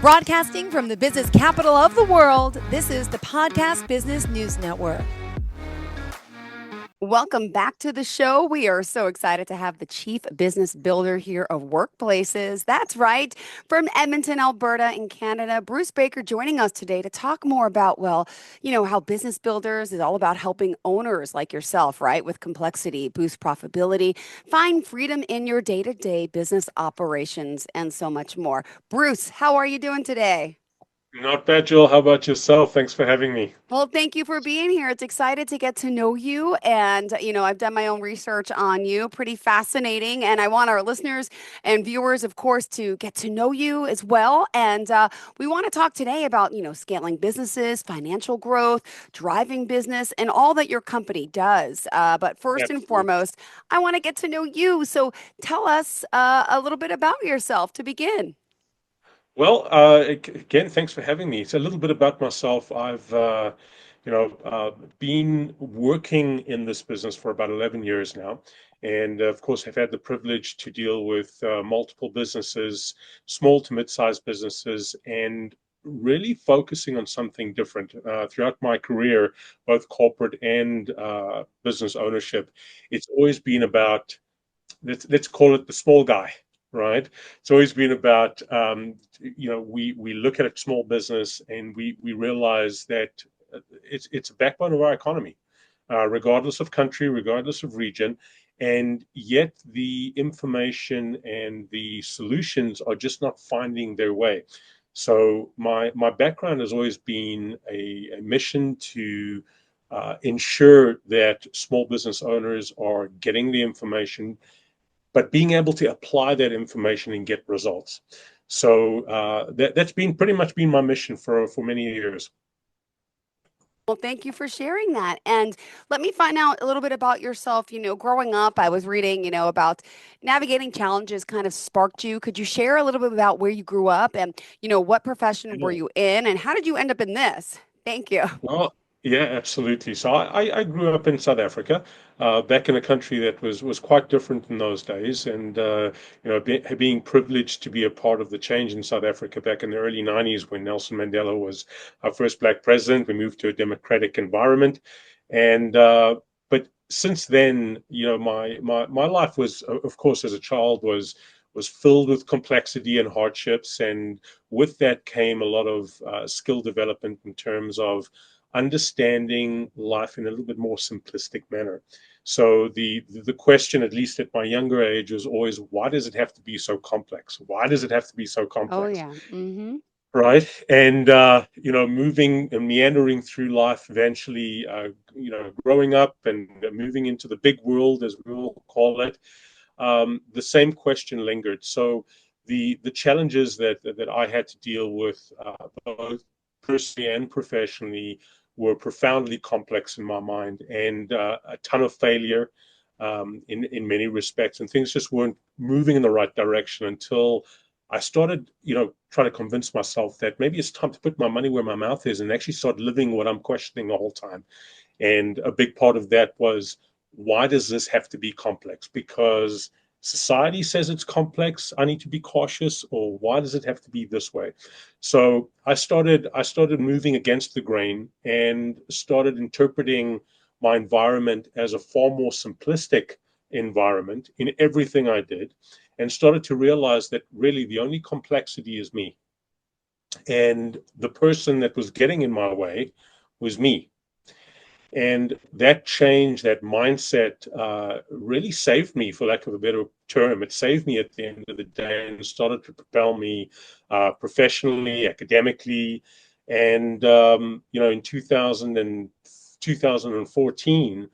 Broadcasting from the business capital of the world, this is the Podcast Business News Network. Welcome back to the show. We are so excited to have the Chief Business Builder here of Workplaces. That's right, from Edmonton, Alberta in Canada, Bruce Baker joining us today to talk more about, how Business Builders is all about helping owners like yourself, right, with complexity, boost profitability, find freedom in your day-to-day business operations, and so much more. Bruce, how are you doing today? Not bad, Jill. How about yourself? Thanks for having me. Well, thank you for being here. It's excited to get to know you. And, I've done my own research on you, pretty fascinating. And I want our listeners and viewers, of course, to get to know you as well. And we want to talk today about, scaling businesses, financial growth, driving business, and all that your company does. But first and Absolutely. foremost, I want to get to know you. So tell us a little bit about yourself to begin. Well, again, thanks for having me. It's a little bit about myself. I've, been working in this business for about 11 years now, and of course, have had the privilege to deal with multiple businesses, small to mid-sized businesses, and really focusing on something different throughout my career, both corporate and business ownership. It's always been about let's call it the small guy, right? It's always been about we look at a small business and we realize that it's a backbone of our economy, regardless of country, regardless of region. And yet the information and the solutions are just not finding their way. So my background has always been a mission to ensure that small business owners are getting the information, but being able to apply that information and get results. So that's been pretty much been my mission for many years. Well, thank you for sharing that. And let me find out a little bit about yourself. Growing up, I was reading, about navigating challenges kind of sparked you. Could you share a little bit about where you grew up and, what profession were Yeah. you in and how did you end up in this? Thank you. Well, yeah, absolutely. So I grew up in South Africa, back in a country that was quite different in those days, and being privileged to be a part of the change in South Africa back in the early '90s when Nelson Mandela was our first black president. We moved to a democratic environment, and but since then, my life was, of course, as a child was filled with complexity and hardships, and with that came a lot of skill development in terms of understanding life in a little bit more simplistic manner. So the question, at least at my younger age, was always, why does it have to be so complex? Why does it have to be so Oh, complex? yeah. Mm-hmm. Right. And moving and meandering through life, eventually growing up and moving into the big world, as we all call it, the same question lingered. So the challenges that I had to deal with, both personally and professionally, were profoundly complex in my mind, and a ton of failure in many respects, and things just weren't moving in the right direction until I started, trying to convince myself that maybe it's time to put my money where my mouth is and actually start living what I'm questioning the whole time. And a big part of that was, why does this have to be complex? Because society says it's complex, I need to be cautious, or why does it have to be this way? So I started moving against the grain and started interpreting my environment as a far more simplistic environment in everything I did, and started to realize that really the only complexity is me. And the person that was getting in my way was me. And that change, that mindset, really saved me, for lack of a better term. It saved me at the end of the day and started to propel me professionally, academically. And, in 2014,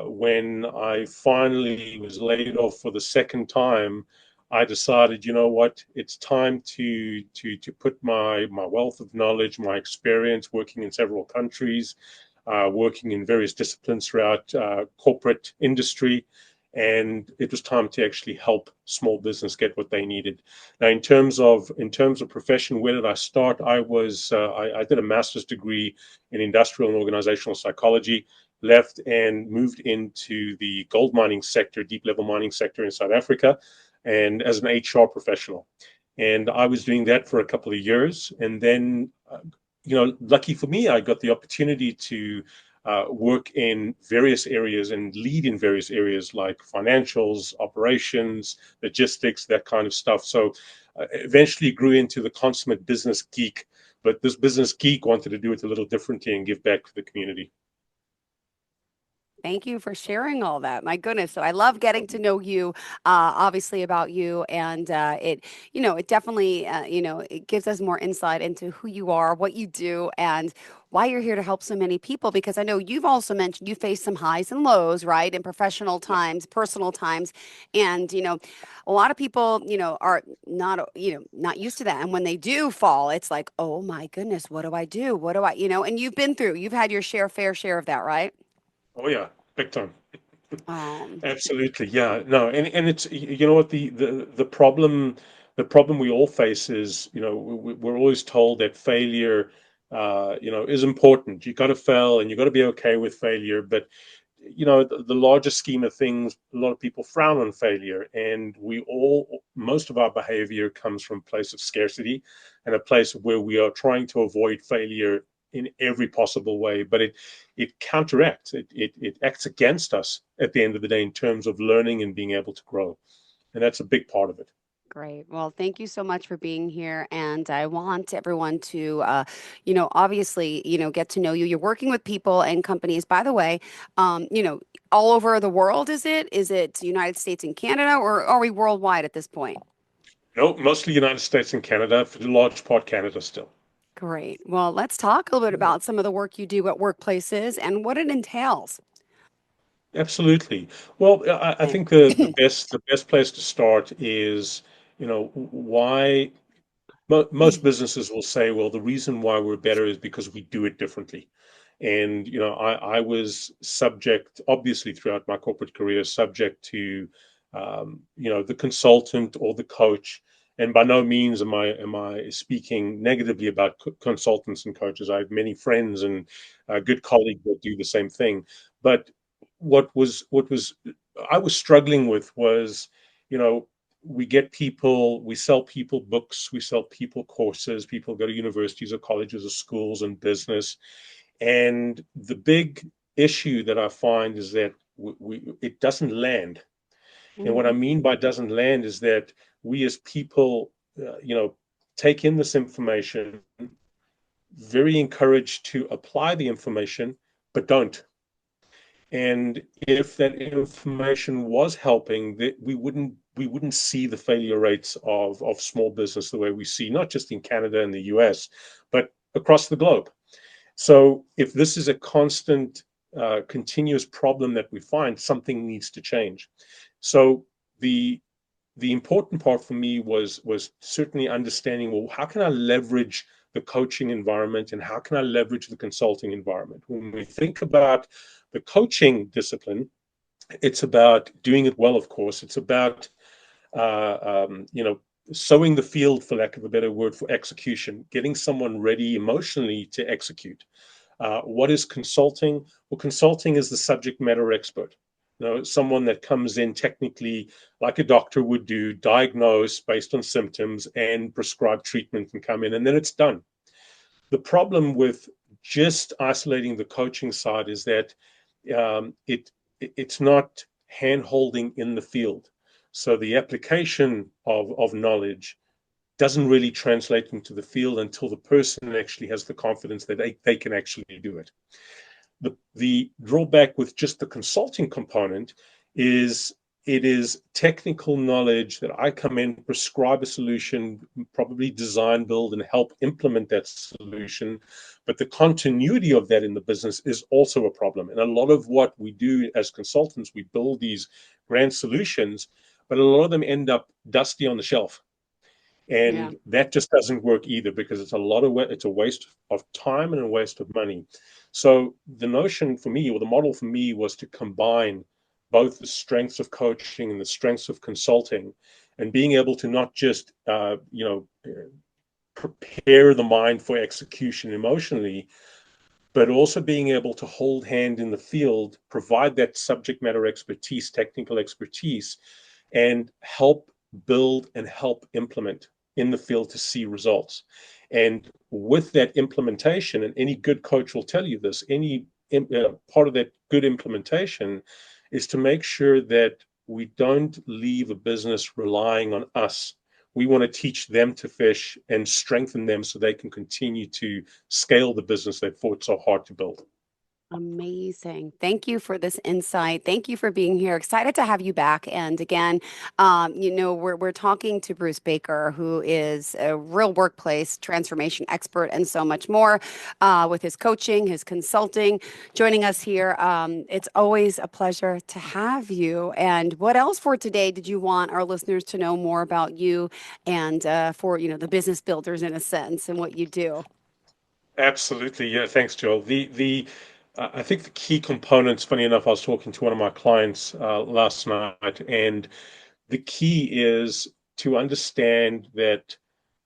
when I finally was laid off for the second time, I decided, you know what, it's time to put my wealth of knowledge, my experience working in several countries, working in various disciplines throughout corporate industry, and it was time to actually help small business get what they needed. Now, in terms of profession, where did I start? I did a master's degree in industrial and organizational psychology. Left and moved into the gold mining sector, deep level mining sector in South Africa, and as an HR professional. And I was doing that for a couple of years. And then, lucky for me, I got the opportunity to work in various areas and lead in various areas like financials, operations, logistics, that kind of stuff. So eventually grew into the consummate business geek. But this business geek wanted to do it a little differently and give back to the community. Thank you for sharing all that. My goodness. So I love getting to know you, obviously about you. And it definitely, it gives us more insight into who you are, what you do, and why you're here to help so many people. Because I know you've also mentioned you face some highs and lows, right? In professional times, personal times. And, a lot of people, are not, not used to that. And when they do fall, it's like, oh my goodness, what do I do? What do I, and you've been through, you've had your fair share of that, right? Oh yeah, big time. Um, Absolutely, yeah. No, and it's you know what the problem we all face is we're always told that failure is important. You got to fail and you got to be okay with failure. But the larger scheme of things, a lot of people frown on failure, and most of our behavior comes from a place of scarcity and a place where we are trying to avoid failure in every possible way. But it counteracts, it acts against us at the end of the day in terms of learning and being able to grow. And that's a big part of it. Great. Well, thank you so much for being here. And I want everyone to, obviously, get to know you. You're working with people and companies, by the way, all over the world, is it? Is it United States and Canada, or are we worldwide at this point? No, mostly United States and Canada, for the large part Canada still. Great. Well, let's talk a little bit about some of the work you do at workplaces and what it entails. Absolutely. Well, I think the best place to start is, why most businesses will say, well, the reason why we're better is because we do it differently. And, I was subject, obviously, throughout my corporate career, subject to, the consultant or the coach. And by no means am I speaking negatively about consultants and coaches. I have many friends and good colleagues that do the same thing. But what was I was struggling with was, you know, we sell people books, we sell people courses, people go to universities or colleges or schools and business. And the big issue that I find is that it doesn't land. And what I Mhm. mean by doesn't land is that we as people, take in this information, very encouraged to apply the information, but don't. And if that information was helping, that we wouldn't see the failure rates of small business the way we see, not just in Canada and the US, but across the globe. So if this is a constant, continuous problem that we find, something needs to change. So the the important part for me was certainly understanding, well, how can I leverage the coaching environment and how can I leverage the consulting environment? When we think about the coaching discipline, it's about doing it well, of course. It's about sowing the field, for lack of a better word, for execution, getting someone ready emotionally to execute. What is consulting? Well, consulting is the subject matter expert. Someone that comes in technically, like a doctor would do, diagnose based on symptoms and prescribe treatment and come in, and then it's done. The problem with just isolating the coaching side is that it's not hand holding in the field. So the application of knowledge doesn't really translate into the field until the person actually has the confidence that they can actually do it. The drawback with just the consulting component is it is technical knowledge that I come in, prescribe a solution, probably design, build, and help implement that solution. But the continuity of that in the business is also a problem. And a lot of what we do as consultants, we build these grand solutions, but a lot of them end up dusty on the shelf. Yeah. And that just doesn't work either because it's a waste of time and a waste of money. So the notion for me, or the model for me, was to combine both the strengths of coaching and the strengths of consulting, and being able to not just prepare the mind for execution emotionally, but also being able to hold hand in the field, provide that subject matter expertise, technical expertise, and help build and help implement. in the field to see results. And with that implementation, and any good coach will tell you this, any part of that good implementation is to make sure that we don't leave a business relying on us. We want to teach them to fish and strengthen them so they can continue to scale the business they fought so hard to build. Amazing. Thank you for this insight. Thank you for being here. Excited to have you back. And again, we're talking to Bruce Baker, who is a real workplace transformation expert and so much more with his coaching, his consulting, joining us here. It's always a pleasure to have you. And what else for today did you want our listeners to know more about you and for, the business builders in a sense and what you do? Absolutely. Yeah. Thanks, Joel. I think the key components, funny enough, I was talking to one of my clients last night, and the key is to understand that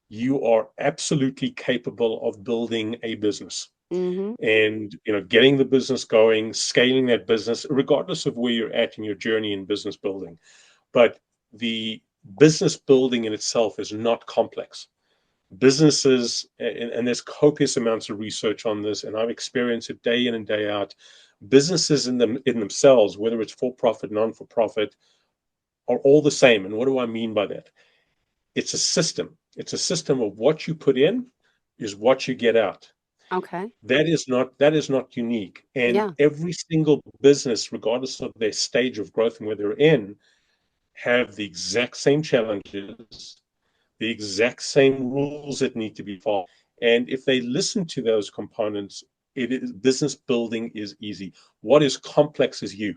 you are absolutely capable of building a business Mm-hmm. and, getting the business going, scaling that business, regardless of where you're at in your journey in business building. But the business building in itself is not complex. Businesses, and there's copious amounts of research on this, and I've experienced it day in and day out. Businesses in themselves, whether it's for profit, non for profit, are all the same. And what do I mean by that? It's a system. It's a system of what you put in is what you get out. Okay. That is not unique. And Yeah. every single business, regardless of their stage of growth and where they're in, have the exact same challenges, the exact same rules that need to be followed. And if they listen to those components, business building is easy. What is complex is you.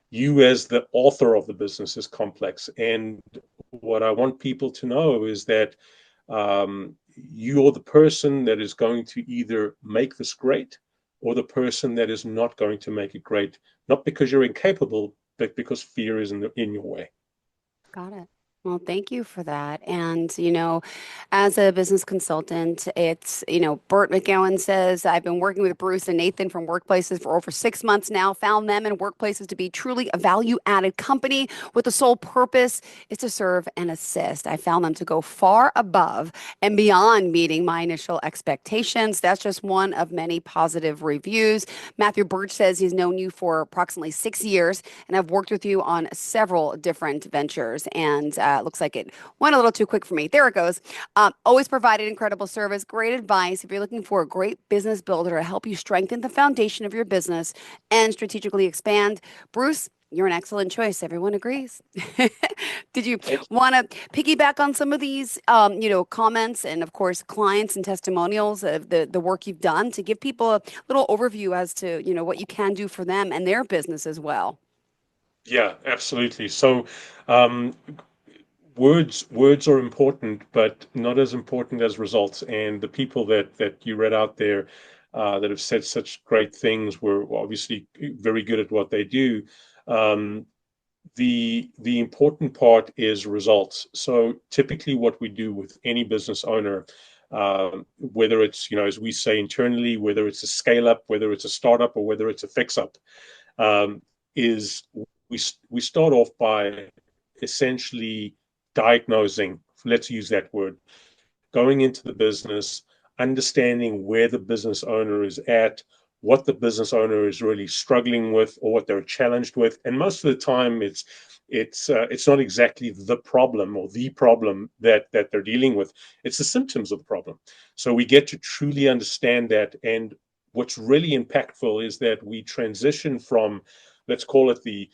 You as the author of the business is complex. And what I want people to know is that you're the person that is going to either make this great or the person that is not going to make it great, not because you're incapable, but because fear is in your way. Got it. Well, thank you for that. And, as a business consultant, Bert McGowan says, I've been working with Bruce and Nathan from workplaces for over 6 months now, found them and workplaces to be truly a value added company with the sole purpose is to serve and assist. I found them to go far above and beyond meeting my initial expectations. That's just one of many positive reviews. Matthew Birch says he's known you for approximately 6 years and I've worked with you on several different ventures. And it looks like it went a little too quick for me. There it goes. Always provided incredible service, great advice. If you're looking for a great business builder to help you strengthen the foundation of your business and strategically expand, Bruce, you're an excellent choice. Everyone agrees. Did you want to piggyback on some of these, comments and, of course, clients and testimonials of the work you've done to give people a little overview as to, what you can do for them and their business as well? Yeah, absolutely. So, um, words are important, but not as important as results. And the people that you read out there that have said such great things were obviously very good at what they do. Um, the important part is results. So typically, what we do with any business owner, whether it's as we say internally, whether it's a scale up, whether it's a startup, or whether it's a fix up, um, is we start off by essentially diagnosing, let's use that word, going into the business, understanding where the business owner is at, what the business owner is really struggling with or what they're challenged with. And most of the time it's not exactly the problem or the problem that they're dealing with. It's the symptoms of the problem. So we get to truly understand that. And what's really impactful is that we transition from, let's call it the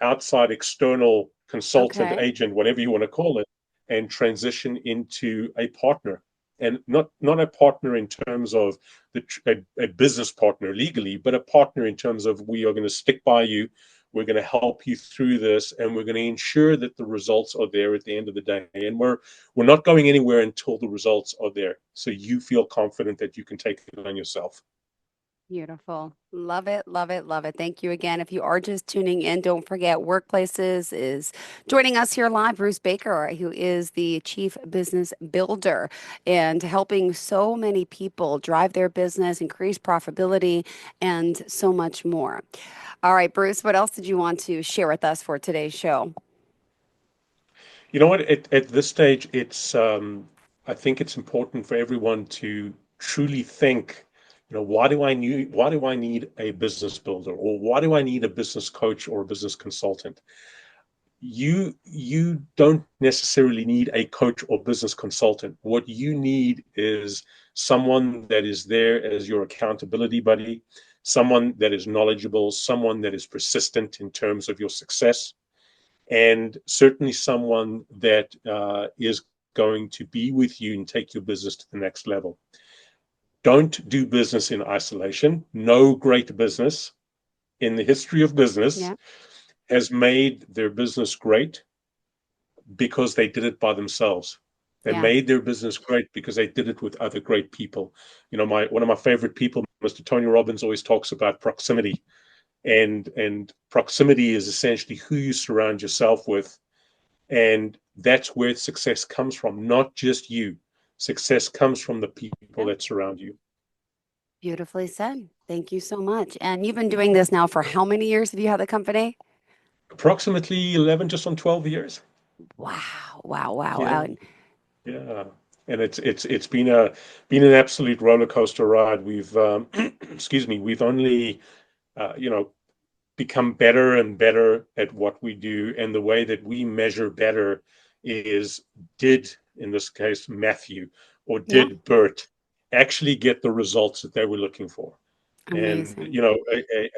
outside external consultant, Okay. agent, whatever you want to call it, and transition into a partner. And not a partner in terms of a business partner legally, but a partner in terms of we are going to stick by you, we're going to help you through this, and we're going to ensure that the results are there at the end of the day. And we're not going anywhere until the results are there, so you feel confident that you can take it on yourself. Beautiful. Love it, love it, love it. Thank you again. If you are just tuning in, don't forget Workplaces is joining us here live. Bruce Baker, who is the Chief Business Builder and helping so many people drive their business, increase profitability, and so much more. All right, Bruce, what else did you want to share with us for today's show? You know what? At this stage, I think it's important for everyone to truly think, why do I need a business builder, or why do I need a business coach or a business consultant? You don't necessarily need a coach or business consultant. What you need is someone that is there as your accountability buddy, someone that is knowledgeable, someone that is persistent in terms of your success, and certainly someone that is going to be with you and take your business to the next level. Don't do business in isolation. No great business in the history of business Yeah, has made their business great because they did it by themselves. They yeah, made their business great because they did it with other great people. My one of my favorite people, Mr. Tony Robbins, always talks about proximity, and proximity is essentially who you surround yourself with, and that's where success comes from. Not just you. Success comes from the people yeah. that surround you. Beautifully said. Thank you so much. And you've been doing this now for how many years have you had the company? Approximately 11, just on 12 years. Wow, wow, wow. Yeah. Yeah, and it's been an absolute roller coaster ride. We've excuse me, we've only you know become better and better at what we do, and the way that we measure better is, did, in this case, Matthew or Yeah, did Bert actually get the results that they were looking for? And amazing.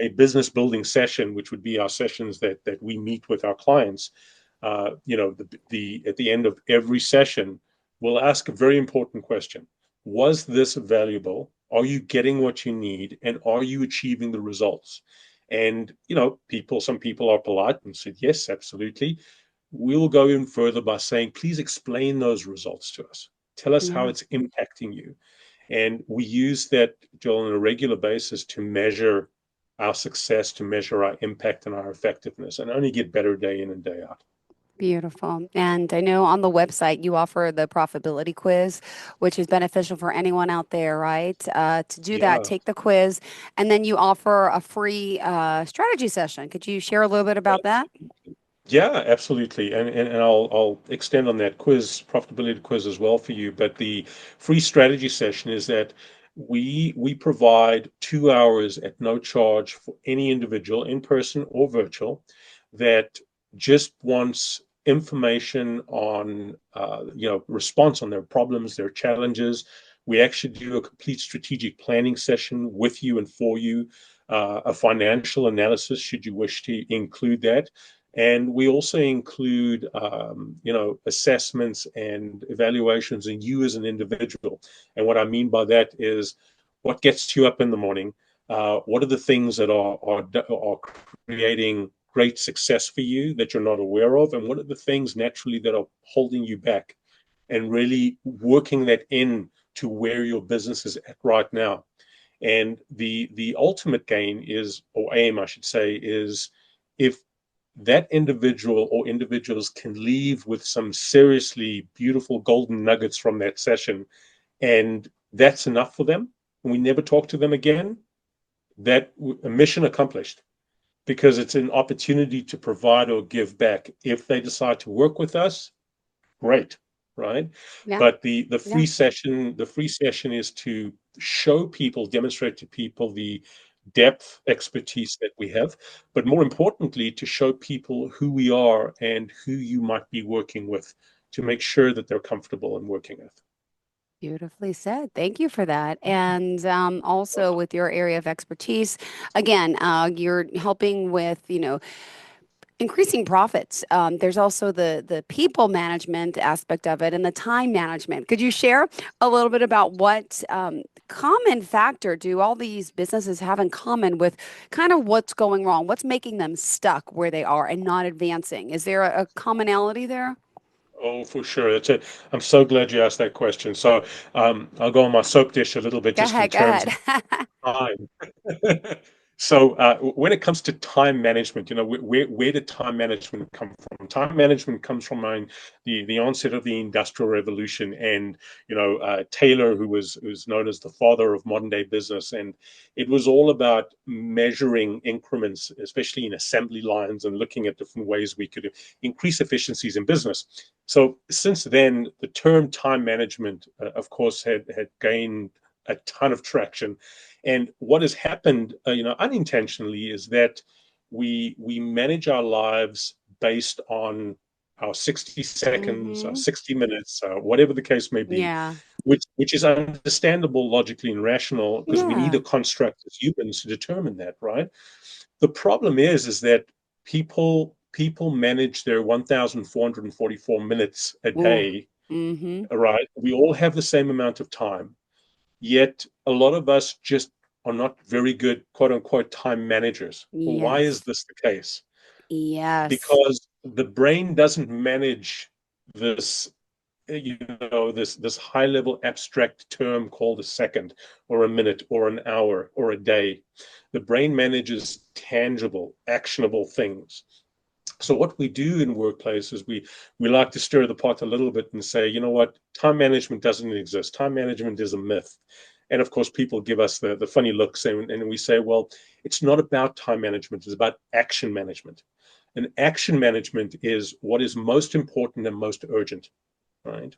a business building session, which would be our sessions that we meet with our clients, the at the end of every session, we'll ask a very important question: was this valuable? Are you getting what you need, and are you achieving the results? And some people are polite and said yes, absolutely. We'll go in further by saying, please explain those results to us. Tell us how Yeah. it's impacting you. And we use that, Joel, on a regular basis to measure our success, to measure our impact and our effectiveness, and only get better day in and day out. Beautiful. And I know on the website you offer the profitability quiz, which is beneficial for anyone out there, right? To do that, Yeah. take the quiz, and then you offer a free strategy session. Could you share a little bit about that? Yeah, absolutely. And I'll extend on that profitability quiz as well for you. But the free strategy session is that we provide 2 hours at no charge for any individual, in person or virtual, that just wants information on response on their problems, their challenges. We actually do a complete strategic planning session with you and for you, a financial analysis should you wish to include that, and we also include, assessments and evaluations in you as an individual. And what I mean by that is, what gets you up in the morning? What are the things that are creating great success for you that you're not aware of? And what are the things naturally that are holding you back? And really working that in to where your business is at right now. And the ultimate gain is, or aim, I should say, is if that individual or individuals can leave with some seriously beautiful golden nuggets from that session, and that's enough for them, and we never talk to them again, that a mission accomplished, because it's an opportunity to provide or give back. If they decide to work with us, great, right? Yeah, But the yeah. free session is to show people, demonstrate to people the depth expertise that we have, but more importantly, to show people who we are and who you might be working with, to make sure that they're comfortable in working with. Beautifully said. Thank you for that. And also with your area of expertise, again, you're helping with, increasing profits. There's also the people management aspect of it and the time management. Could you share a little bit about what common factor do all these businesses have in common with kind of what's going wrong? What's making them stuck where they are and not advancing? Is there a commonality there? Oh, for sure. That's it. I'm so glad you asked that question. So I'll go on my soap dish a little bit, Go just in ahead, go terms ahead. of time. So when it comes to time management, where did time management come from? Time management comes from the onset of the Industrial Revolution, and Taylor, who's known as the father of modern day business, and it was all about measuring increments, especially in assembly lines, and looking at different ways we could increase efficiencies in business. So since then, the term time management, of course, had gained a ton of traction. And what has happened, unintentionally, is that we manage our lives based on our 60 seconds, our Mm-hmm. 60 minutes, whatever the case may be, Yeah. which is understandable logically and rational because we need Yeah. a construct as humans to determine that, right? The problem is that people manage their 1,444 minutes a Ooh. day, Mm-hmm. right? We all have the same amount of time. Yet a lot of us just are not very good, quote unquote, time managers. Well, why is Yes. this the case? Yes. Because the brain doesn't manage this, this high level abstract term called a second or a minute or an hour or a day. The brain manages tangible, actionable things. So what we do in workplaces, we like to stir the pot a little bit and say, you know what, time management doesn't exist. Time management is a myth. And of course, people give us the funny looks, and we say, well, it's not about time management, it's about action management. And action management is what is most important and most urgent, right?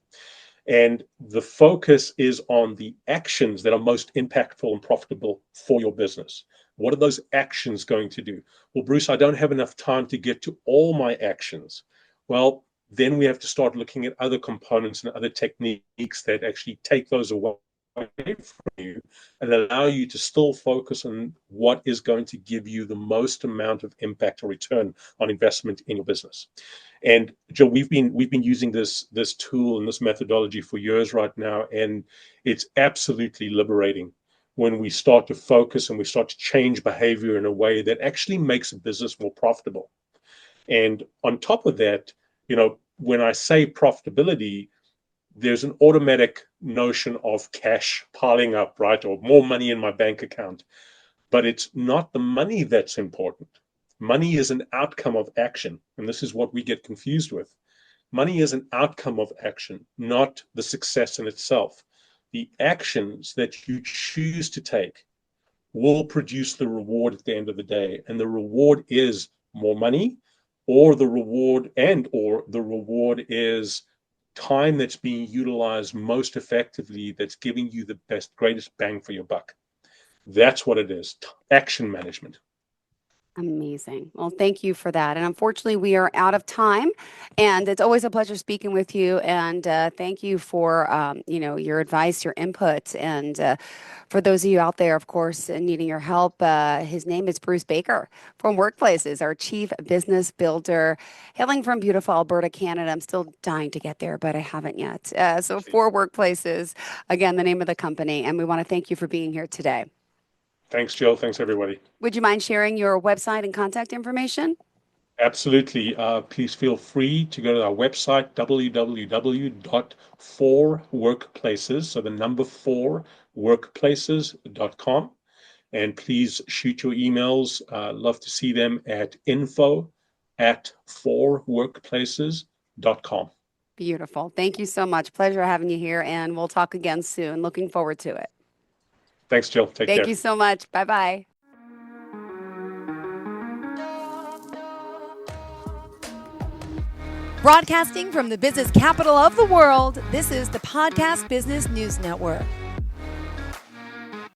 And the focus is on the actions that are most impactful and profitable for your business. What are those actions going to do? Well, Bruce, I don't have enough time to get to all my actions. Well, then we have to start looking at other components and other techniques that actually take those away from you and allow you to still focus on what is going to give you the most amount of impact or return on investment in your business. And Joe, we've been using this tool and this methodology for years right now, and it's absolutely liberating when we start to focus and we start to change behavior in a way that actually makes a business more profitable. And on top of that, when I say profitability, there's an automatic notion of cash piling up, right? Or more money in my bank account. But it's not the money that's important. Money is an outcome of action. And this is what we get confused with. Money is an outcome of action, not the success in itself. The actions that you choose to take will produce the reward at the end of the day. And the reward is more money, or the reward is time that's being utilized most effectively, that's giving you the greatest bang for your buck. That's what it is. Action management. Amazing. Well, thank you for that. And unfortunately, we are out of time. And it's always a pleasure speaking with you. And thank you for your advice, your input, and for those of you out there, of course, needing your help. His name is Bruce Baker from Workplaces, our chief business builder, hailing from beautiful Alberta, Canada. I'm still dying to get there, but I haven't yet. So for Workplaces, again, the name of the company. And we want to thank you for being here today. Thanks, Jill. Thanks, everybody. Would you mind sharing your website and contact information? Absolutely. Please feel free to go to our website, www.4workplaces, so the number 4workplaces.com. And please shoot your emails. Love to see them at info@4workplaces.com. Beautiful. Thank you so much. Pleasure having you here, and we'll talk again soon. Looking forward to it. Thanks, Jill. Take Thank care. you so much. Bye bye. Broadcasting from the business capital of the world, this is the Podcast Business News Network.